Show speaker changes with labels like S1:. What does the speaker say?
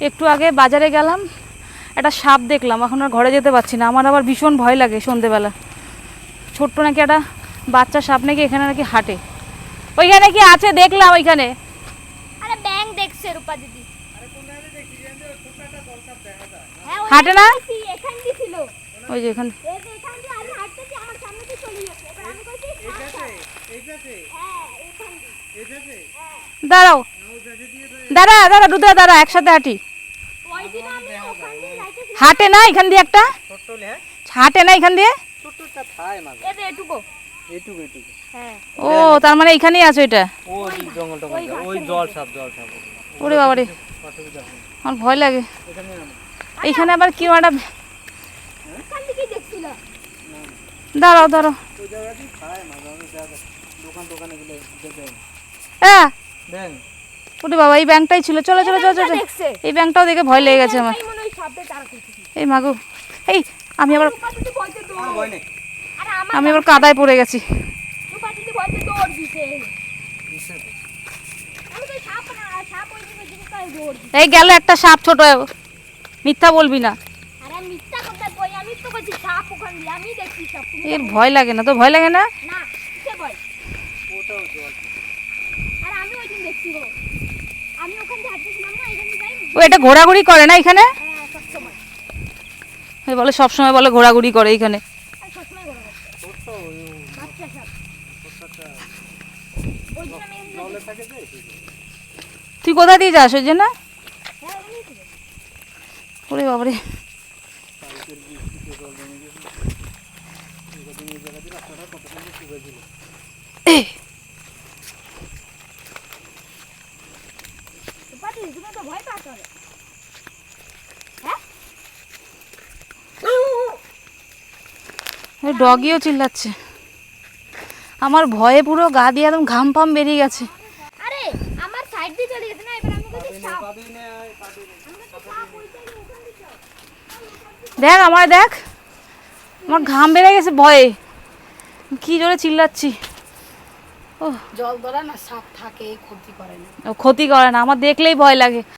S1: একটু আগে বাজারে গেলাম, একটা সাপ দেখলাম, এখন আর ঘরে যেতে পারছি না। আমার আবার ভীষণ ভয় লাগে সন্ধেবেলা। ছোট্ট নাকি একটা বাচ্চা সাপ নাকি এখানে নাকি হাঁটে, ওইখানে কি আছে দেখলাম ওইখানে।
S2: আরে ব্যাং দেখছে রূপা দিদি।
S1: হাঁটে না
S2: এখান দিয়ে ছিল,
S1: ওই যে এখানে।
S2: এই যে এখান দিয়ে আমি হাঁটতেছি, আমার সামনে দিয়ে চলে যাচ্ছে। এবার আমি কইছি এইটাতে হ্যাঁ এখান দিয়ে
S1: দাঁড়াও, দাঁড়া দাঁড়া রুদ্রা দাঁড়া, একসাথে হাঁটি।
S2: ওই দিন আমি ওখান দিয়ে যাইতেছি,
S1: হাঁটে না এখান দিয়ে একটা, হাঁটে না এখান দিয়ে।
S2: এই যে এটুকু
S3: এইটুকু এইটুকু।
S2: হ্যাঁ।
S1: ও তার মানে এখানেই আছে ওইটা।
S3: ওই জঙ্গলটা ওই জল সাপ
S1: ওরে বাবারে,
S3: অসুবিধা নেই।
S1: আমার ভয় লাগে।
S3: এখানে নামো।
S1: এইখানে আবার কি একটা,
S2: এখান থেকে দেখছিল।
S1: দাঁড়াও দাঁড়াও।
S3: ওই জায়গাটি খায় মাঝে মাঝে জায়গা দোকানে গুলো যেতে দেন।
S1: ওরে বাবা, এই ব্যাংকটাই ছিল। চলো চলো চলো চলো,
S2: দেখছে
S1: এই ব্যাংকটাও দেখে ভয় লেগে গেছে আমার।
S2: এই মনে হয় সাপে তারা কইছে।
S1: এই মাগো, এই আমি আবার
S2: রূপা দিদি বলতে তো
S3: আর ভয় নেই।
S2: আরে আমার
S1: আমি আবার কাদায় পড়ে গেছি।
S2: রূপা দিদি বলতে দৌড় দিছে। আমি তো সাপ না, সাপ ওই দিকে কাই দৌড় দিছে।
S1: এই গেল একটা সাপ, ছোট, মিথ্যা বলবি না।
S2: আরে মিথ্যা কথা কই, আমি তো কইছি সাপ ওখান দিয়ে আমি দেখছি সাপ। তুমি
S1: এর ভয় লাগে না তো? ভয় লাগে না?
S2: না কিসে কই?
S3: ওটাও জল।
S2: আরে আমি ওই দিন দেখছি গো, আমি ওখান দিয়ে হাঁটতেছিলাম না, এখান দিয়ে যাই।
S1: ও এটা ঘোরাঘুরি করে না এখানে?
S2: হ্যাঁ সব সময়,
S1: এই বলে সব সময় বলে ঘোরাঘুরি করে এইখানে।
S2: আর সব সময় ঘোরা করছে
S3: ছোট্ট
S2: বাচ্চা সাপ।
S3: ছোট্টটা
S2: ওই দিন আমি এখানে
S3: জলে থাকে যে
S1: তুই কোথা দিয়ে যাস ওই জন্য?
S2: হ্যাঁ ওখানেই ছিল।
S1: ওরে বাবারে,
S3: পাইপের বৃষ্টিতে জল জমে গেছে। এরকম এই জায়গা দিয়ে রাস্তাটা কত সুন্দর শুকাইছিল।
S2: রূপা দিদি তুমি তো ভয় পাচ্ছ রে। হ্যাঁ
S1: ডগিও চিল্লাচ্ছে। আমার ভয়ে পুরো গা দিয়ে একদম ঘাম ফাম বেরিয়ে গেছে।
S2: আরে আমার সাইড দিয়ে চলে গেছে না, এবার আমি কইছি সাপ।
S3: পাদিনে আয় পাদিনে।
S2: আমরা তো সাপ ওইটাই ওখান দিয়ে যাও।
S1: দেখ আমার, দেখ আমার ঘাম বেড়ে গেছে ভয়ে, কি জোরে চিল্লাচ্ছি।
S4: জল ধরা না, সাপ থাকে, ক্ষতি করে না।
S1: ও ক্ষতি করে না, আমার দেখলেই ভয় লাগে।